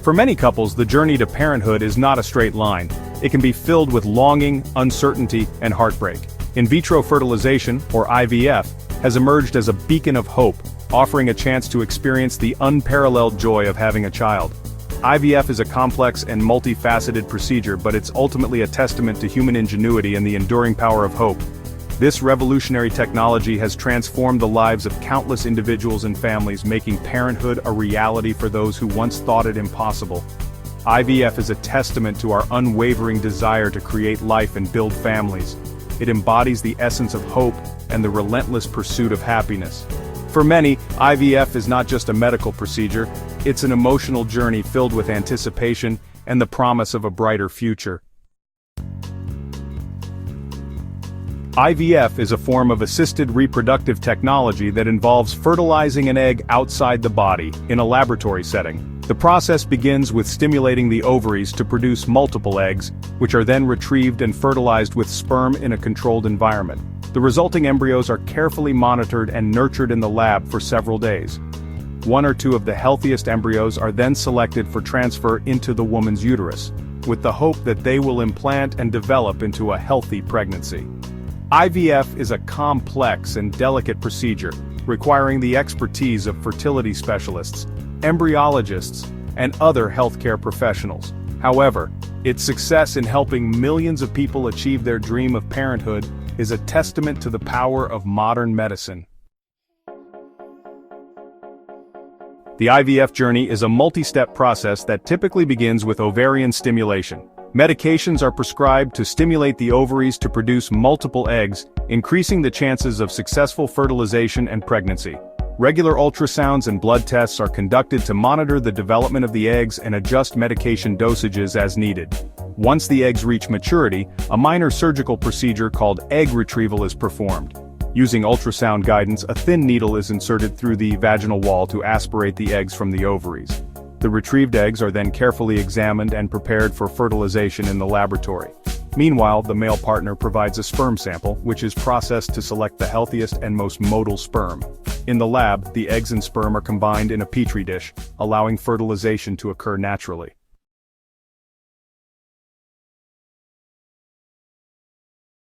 For many couples, the journey to parenthood is not a straight line. It can be filled with longing, uncertainty, and heartbreak. In vitro fertilization, or IVF, has emerged as a beacon of hope, offering a chance to experience the unparalleled joy of having a child. IVF is a complex and multifaceted procedure, but it's ultimately a testament to human ingenuity and the enduring power of hope. This revolutionary technology has transformed the lives of countless individuals and families, making parenthood a reality for those who once thought it impossible. IVF is a testament to our unwavering desire to create life and build families. It embodies the essence of hope and the relentless pursuit of happiness. For many, IVF is not just a medical procedure, it's an emotional journey filled with anticipation and the promise of a brighter future. IVF is a form of assisted reproductive technology that involves fertilizing an egg outside the body, in a laboratory setting. The process begins with stimulating the ovaries to produce multiple eggs, which are then retrieved and fertilized with sperm in a controlled environment. The resulting embryos are carefully monitored and nurtured in the lab for several days. One or two of the healthiest embryos are then selected for transfer into the woman's uterus, with the hope that they will implant and develop into a healthy pregnancy. IVF is a complex and delicate procedure, requiring the expertise of fertility specialists, embryologists, and other healthcare professionals. However, its success in helping millions of people achieve their dream of parenthood is a testament to the power of modern medicine. The IVF journey is a multi-step process that typically begins with ovarian stimulation. Medications are prescribed to stimulate the ovaries to produce multiple eggs, increasing the chances of successful fertilization and pregnancy. Regular ultrasounds and blood tests are conducted to monitor the development of the eggs and adjust medication dosages as needed. Once the eggs reach maturity, a minor surgical procedure called egg retrieval is performed. Using ultrasound guidance, a thin needle is inserted through the vaginal wall to aspirate the eggs from the ovaries. The retrieved eggs are then carefully examined and prepared for fertilization in the laboratory. Meanwhile, the male partner provides a sperm sample, which is processed to select the healthiest and most motile sperm. In the lab, the eggs and sperm are combined in a petri dish, allowing fertilization to occur naturally.